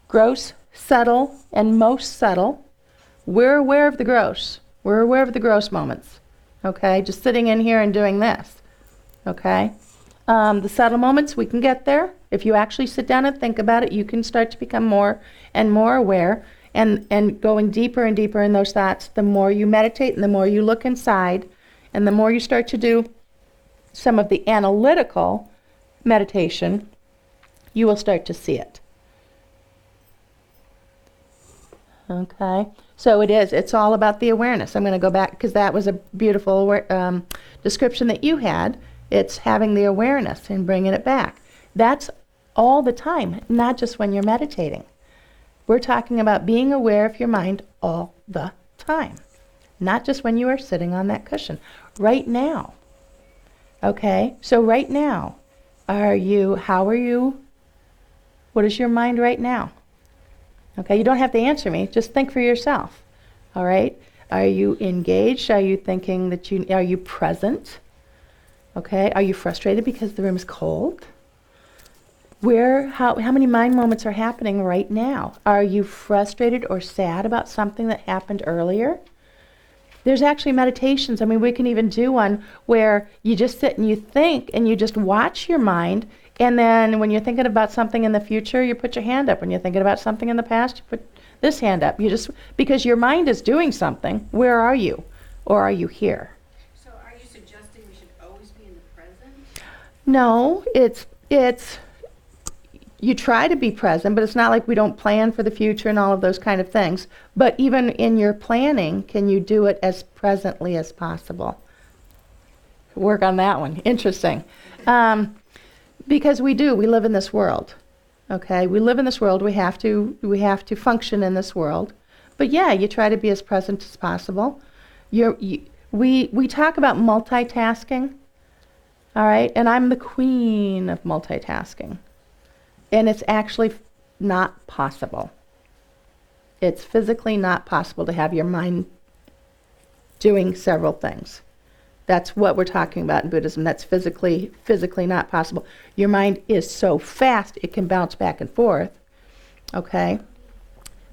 gross, subtle, and most subtle. We're aware of the gross. We're aware of the gross moments. Okay. Just sitting in here and doing this. Okay. The subtle moments, we can get there. If you actually sit down and think about it, you can start to become more and more aware, and going deeper and deeper in those thoughts. The more you meditate and the more you look inside, and the more you start to do some of the analytical meditation, you will start to see it. Okay, so it's all about the awareness. I'm going to go back because that was a beautiful description that you had. It's having the awareness and bringing it back. That's all the time, not just when you're meditating. We're talking about being aware of your mind all the time, not just when you are sitting on that cushion. Right now. Okay, so right now, how are you? What is your mind right now? Okay, you don't have to answer me, just think for yourself. All right, are you engaged? Are you thinking are you present? Okay, are you frustrated because the room is cold? How many mind moments are happening right now? Are you frustrated or sad about something that happened earlier? There's actually meditations. I mean, we can even do one where you just sit and you think and you just watch your mind, and then when you're thinking about something in the future, you put your hand up. When you're thinking about something in the past, you put this hand up. Because your mind is doing something. Where are you? Or are you here? So are you suggesting we should always be in the present? No, it's you try to be present, but it's not like we don't plan for the future and all of those kind of things. But even in your planning, can you do it as presently as possible? Work on that one. Interesting. Because we live in this world. Okay, we live in this world. We have to function in this world. But yeah, you try to be as present as possible. We talk about multitasking. All right, and I'm the queen of multitasking. And it's actually not possible. It's physically not possible to have your mind doing several things. That's what we're talking about in Buddhism. That's physically not possible. Your mind is so fast, it can bounce back and forth. Okay?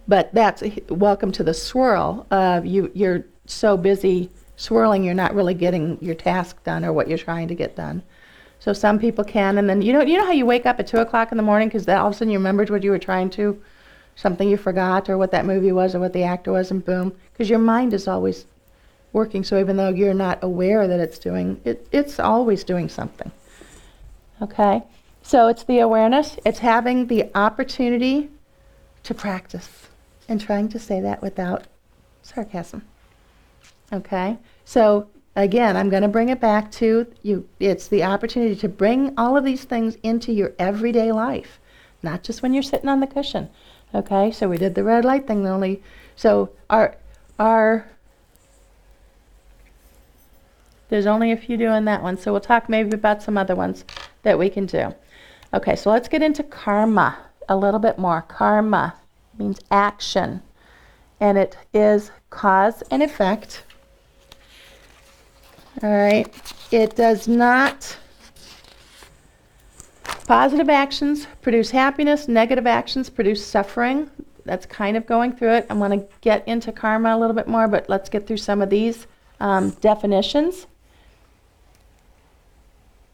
But that's, welcome to the swirl of you're so busy swirling, you're not really getting your task done or what you're trying to get done. So some people can, and then you know how you wake up at 2 o'clock in the morning because all of a sudden you remembered what you were trying to, something you forgot, or what that movie was, or what the actor was, and boom, because your mind is always working. So even though you're not aware that it's doing it, it's always doing something. Okay, so it's the awareness. It's having the opportunity to practice, and trying to say that without sarcasm. Okay, so again, I'm going to bring it back to you. It's the opportunity to bring all of these things into your everyday life, not just when you're sitting on the cushion. Okay, so we did the red light thing only. So there's only a few doing that one. So we'll talk maybe about some other ones that we can do. Okay, so let's get into karma a little bit more. Karma means action, and it is cause and effect. All right, it does not, positive actions produce happiness, negative actions produce suffering. That's kind of going through it. I want to get into karma a little bit more, but let's get through some of these definitions.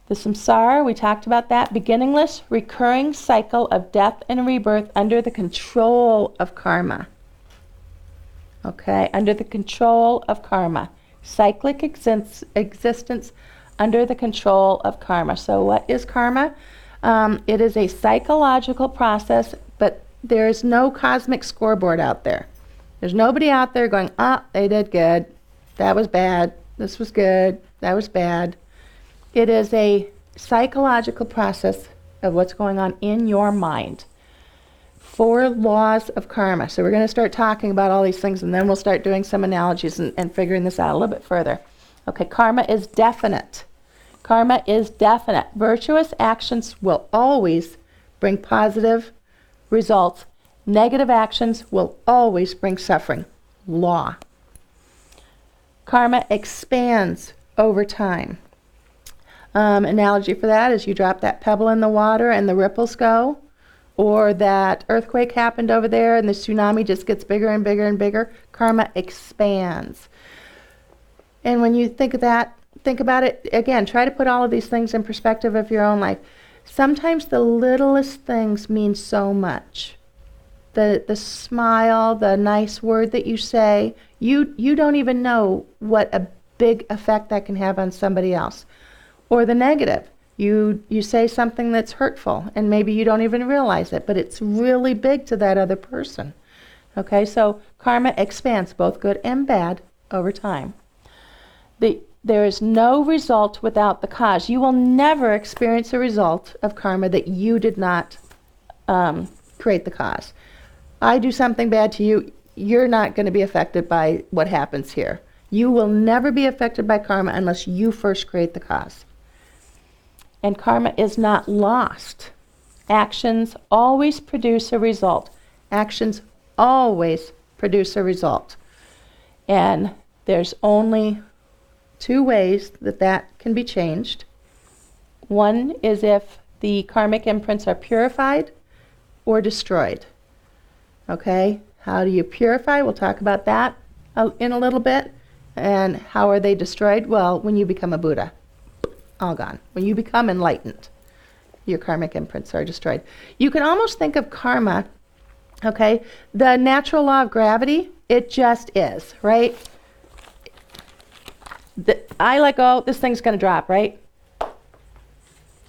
The samsara, we talked about that, beginningless, recurring cycle of death and rebirth under the control of karma. Okay, under the control of karma. Cyclic existence under the control of karma. So what is karma? It is a psychological process, but there is no cosmic scoreboard out there. There's nobody out there going, they did good, that was bad, this was good, that was bad. It is a psychological process of what's going on in your mind. 4 laws of karma. So we're going to start talking about all these things, and then we'll start doing some analogies and figuring this out a little bit further. Okay, karma is definite. Karma is definite. Virtuous actions will always bring positive results. Negative actions will always bring suffering. Law. Karma expands over time. Analogy for that is you drop that pebble in the water and the ripples go, or that earthquake happened over there and the tsunami just gets bigger and bigger and bigger. Karma expands. And when you think of that, think about it again, try to put all of these things in perspective of your own life. Sometimes the littlest things mean so much. The smile, the nice word that you say, you don't even know what a big effect that can have on somebody else. Or the negative. You say something that's hurtful, and maybe you don't even realize it, but it's really big to that other person. Okay, so karma expands, both good and bad, over time. There is no result without the cause. You will never experience a result of karma that you did not create the cause. I do something bad to you, you're not going to be affected by what happens here. You will never be affected by karma unless you first create the cause. And karma is not lost. Actions always produce a result. Actions always produce a result. And there's only 2 ways that can be changed. One is if the karmic imprints are purified or destroyed. Okay? How do you purify? We'll talk about that in a little bit. And how are they destroyed? Well, when you become a Buddha. All gone. When you become enlightened, your karmic imprints are destroyed. You can almost think of karma, okay, the natural law of gravity, it just is, right? I let go, this thing's going to drop, right?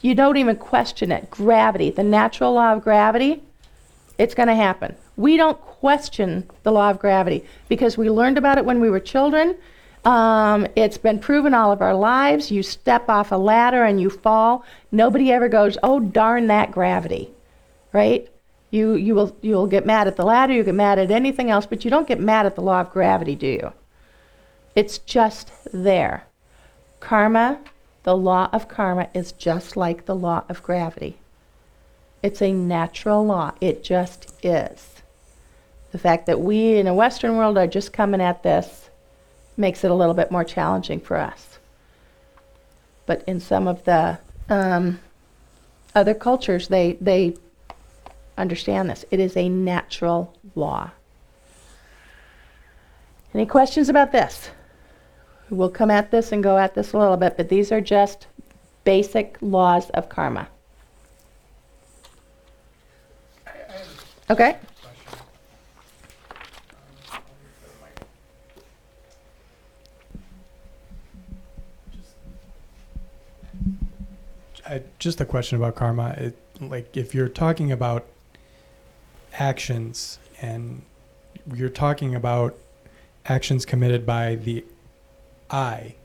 You don't even question it. Gravity, the natural law of gravity, it's going to happen. We don't question the law of gravity because we learned about it when we were children. It's been proven all of our lives. You step off a ladder and you fall. Nobody ever goes, oh, darn that gravity, right? You'll get mad at the ladder, you get mad at anything else, but you don't get mad at the law of gravity, do you? It's just there. Karma, the law of karma is just like the law of gravity. It's a natural law. It just is. The fact that we in the Western world are just coming at this makes it a little bit more challenging for us. But in some of the other cultures, they understand this. It is a natural law. Any questions about this? We'll come at this and go at this a little bit, but these are just basic laws of karma. I have Okay? a question. Just a question about karma. Like, if you're talking about actions and you're talking about actions committed by the I,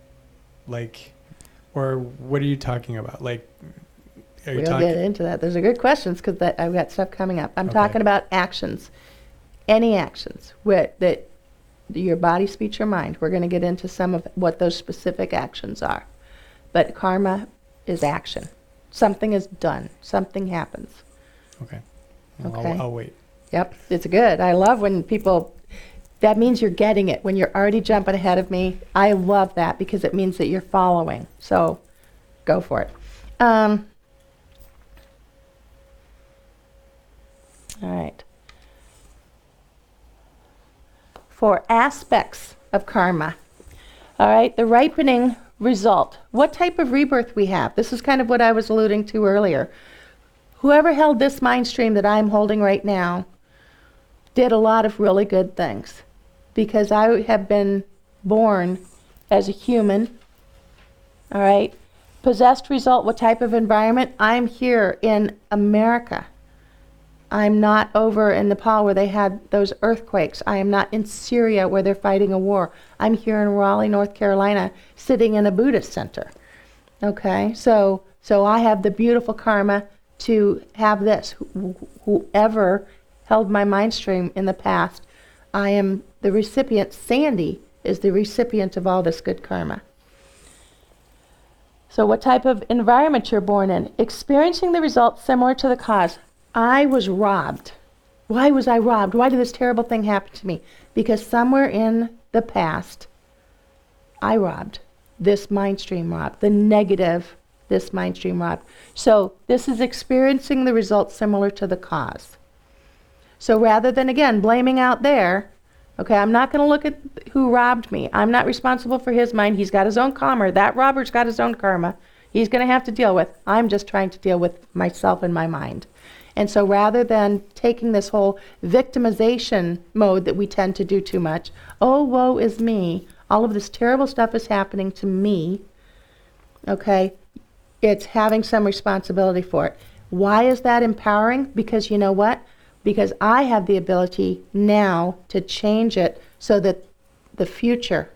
like, or what are you talking about? Like, are you We'll talking? get into that. Those are good questions because I've got stuff coming up. I'm Okay. talking about actions. Any actions that your body, speech, or mind. We're going to get into some of what those specific actions are. But karma is action. Something is done. Something happens. Okay. Well, Okay. I'll wait. Yep, it's good. I love when people, that means you're getting it. When you're already jumping ahead of me, I love that because it means that you're following. So go for it. All right. For aspects of karma, all right, the ripening result. What type of rebirth we have? This is kind of what I was alluding to earlier. Whoever held this mind stream that I'm holding right now did a lot of really good things because I have been born as a human, all right? Possessed result, what type of environment? I'm here in America. I'm not over in Nepal where they had those earthquakes. I am not in Syria where they're fighting a war. I'm here in Raleigh, North Carolina, sitting in a Buddhist center. Okay, so I have the beautiful karma to have this. Whoever held my mind stream in the past, I am the recipient. Sandy is the recipient of all this good karma. So what type of environment you're born in? Experiencing the results similar to the cause. I was robbed. Why was I robbed? Why did this terrible thing happen to me? Because somewhere in the past, I robbed. This mind stream robbed. The negative, this mind stream robbed. So this is experiencing the results similar to the cause. So rather than, again, blaming out there, okay, I'm not going to look at who robbed me. I'm not responsible for his mind. He's got his own karma. That robber's got his own karma. He's going to have to deal with. I'm just trying to deal with myself and my mind. And so rather than taking this whole victimization mode that we tend to do too much, oh, woe is me, all of this terrible stuff is happening to me, okay, it's having some responsibility for it. Why is that empowering? Because you know what? Because I have the ability now to change it so that the future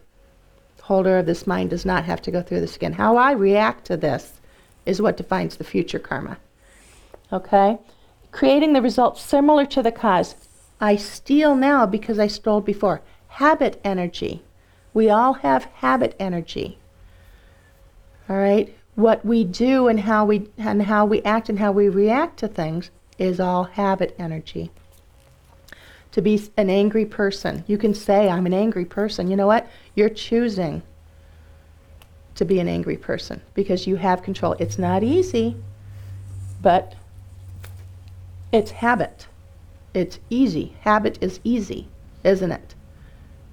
holder of this mind does not have to go through this again. How I react to this is what defines the future karma. Okay? Creating the results similar to the cause. I steal now because I stole before. Habit energy. We all have habit energy. All right? What we do and how we act and how we react to things is all habit energy. To be an angry person. You can say, I'm an angry person. You know what? You're choosing to be an angry person because you have control. It's not easy, but it's habit. It's easy. Habit is easy, isn't it?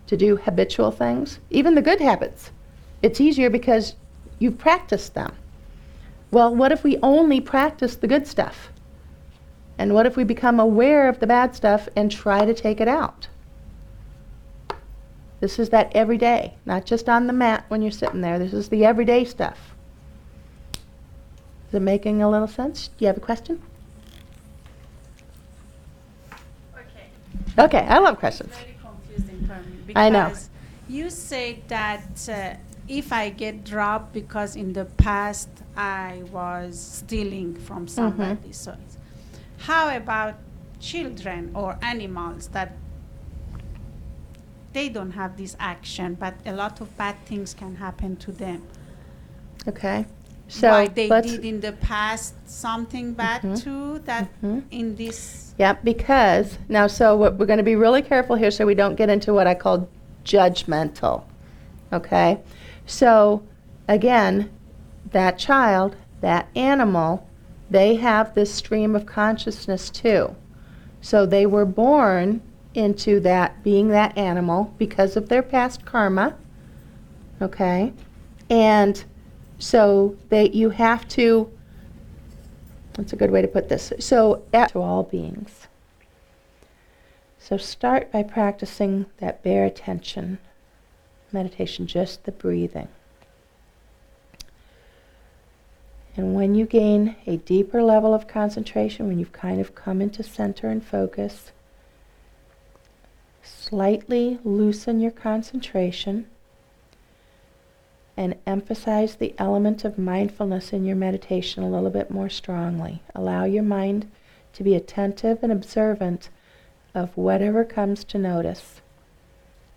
To do habitual things, even the good habits. It's easier because you've practiced them. Well, what if we only practice the good stuff? And what if we become aware of the bad stuff and try to take it out? This is that everyday, not just on the mat when you're sitting there. This is the everyday stuff. Is it making a little sense? Do you have a question? Okay, I love questions. Very confusing for me I know. because you say that if I get robbed because in the past I was stealing from somebody. So how about children or animals that they don't have this action, but a lot of bad things can happen to them? Okay. So Why they let's, did in the past something bad too that in this. yeah, because now, so what we're going to be really careful here so we don't get into what I call judgmental. Okay? So again, that child, that animal, they have this stream of consciousness too. So they were born into that, being that animal because of their past karma. Okay? And So you have to, that's a good way to put this, so to all beings. So start by practicing that bare attention meditation, just the breathing. And when you gain a deeper level of concentration, when you've kind of come into center and focus, slightly loosen your concentration and emphasize the element of mindfulness in your meditation a little bit more strongly. Allow your mind to be attentive and observant of whatever comes to notice,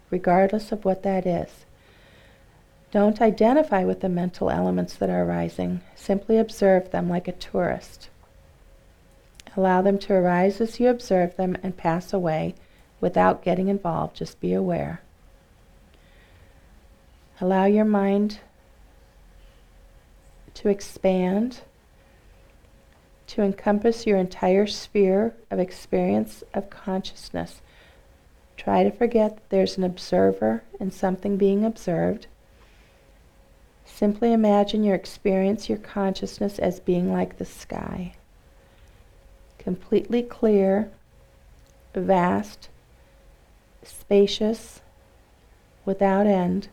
regardless of what that is. Don't identify with the mental elements that are arising. Simply observe them like a tourist. Allow them to arise as you observe them and pass away without getting involved. Just be aware. Allow your mind to expand, to encompass your entire sphere of experience of consciousness. Try to forget that there's an observer and something being observed. Simply imagine your experience, your consciousness as being like the sky. Completely clear, vast, spacious, without end.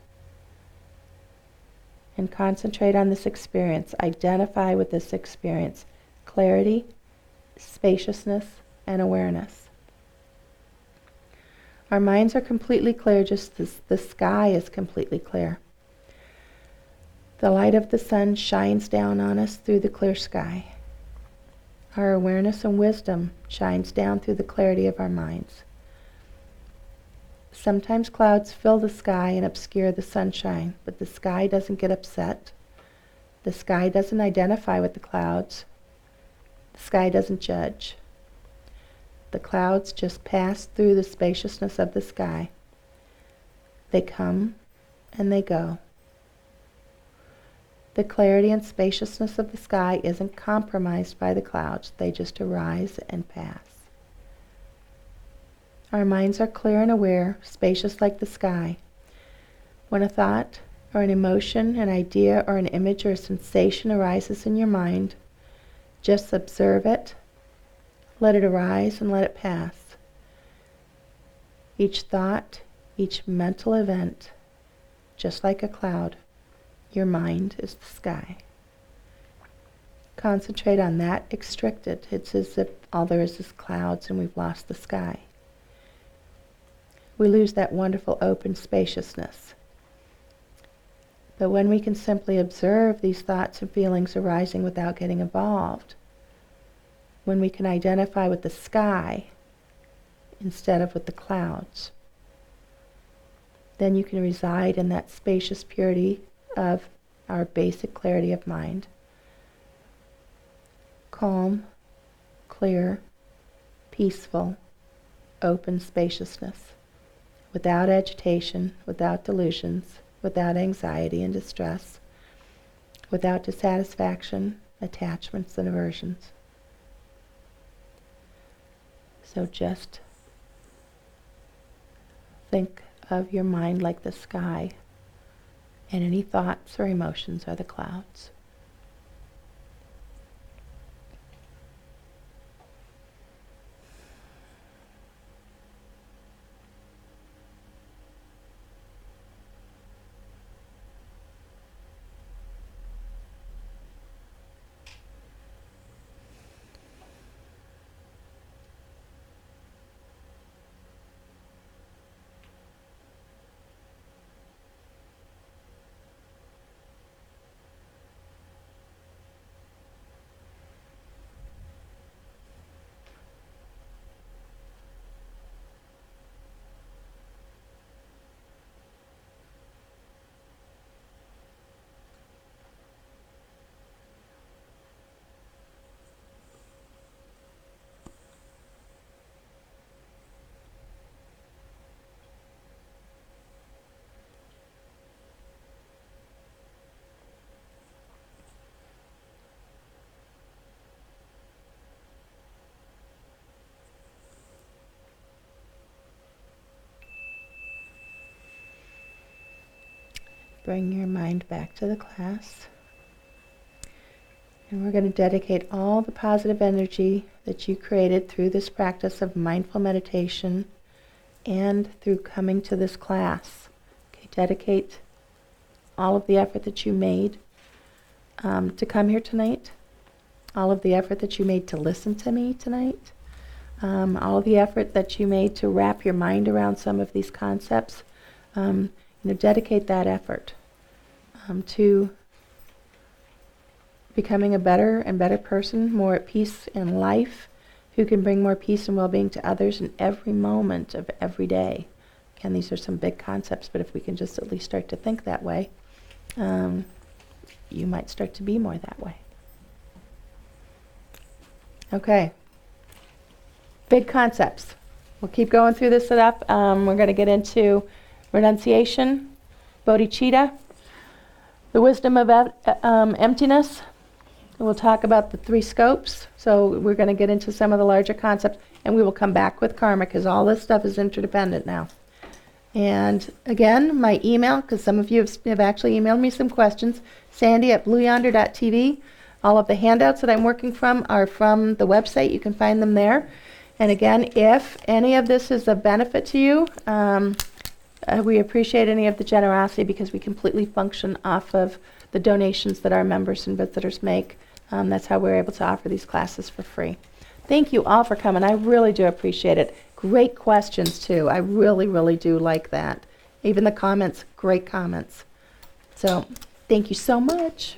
And concentrate on this experience. Identify with this experience. Clarity, spaciousness, and awareness. Our minds are completely clear, just as the sky is completely clear. The light of the sun shines down on us through the clear sky. Our awareness and wisdom shines down through the clarity of our minds. Sometimes clouds fill the sky and obscure the sunshine, but the sky doesn't get upset. The sky doesn't identify with the clouds. The sky doesn't judge. The clouds just pass through the spaciousness of the sky. They come and they go. The clarity and spaciousness of the sky isn't compromised by the clouds. They just arise and pass. Our minds are clear and aware, spacious like the sky. When a thought or an emotion, an idea or an image or a sensation arises in your mind, just observe it, let it arise and let it pass. Each thought, each mental event, just like a cloud, your mind is the sky. Concentrate on that restricted. It's as if all there is clouds and we've lost the sky. We lose that wonderful open spaciousness. But when we can simply observe these thoughts and feelings arising without getting involved, when we can identify with the sky instead of with the clouds, then you can reside in that spacious purity of our basic clarity of mind. Calm, clear, peaceful, open spaciousness. Without agitation, without delusions, without anxiety and distress, without dissatisfaction, attachments, and aversions. So just think of your mind like the sky, and any thoughts or emotions are the clouds. Bring your mind back to the class. And we're going to dedicate all the positive energy that you created through this practice of mindful meditation and through coming to this class. Okay, dedicate all of the effort that you made to come here tonight, all of the effort that you made to listen to me tonight, all of the effort that you made to wrap your mind around some of these concepts. Dedicate that effort to becoming a better and better person, more at peace in life, who can bring more peace and well-being to others in every moment of every day. Again, these are some big concepts, but if we can just at least start to think that way, you might start to be more that way. Okay. Big concepts. We'll keep going through this stuff. We're going to get into renunciation, bodhicitta, the wisdom of emptiness. And we'll talk about the 3 scopes. So we're going to get into some of the larger concepts, and we will come back with karma because all this stuff is interdependent now. And again, my email, because some of you have actually emailed me some questions, sandy@blueyonder.tv. All of the handouts that I'm working from are from the website. You can find them there. And again, if any of this is of benefit to you, we appreciate any of the generosity because we completely function off of the donations that our members and visitors make. That's how we're able to offer these classes for free. Thank you all for coming. I really do appreciate it. Great questions, too. I really, really do like that. Even the comments, great comments. So, thank you so much.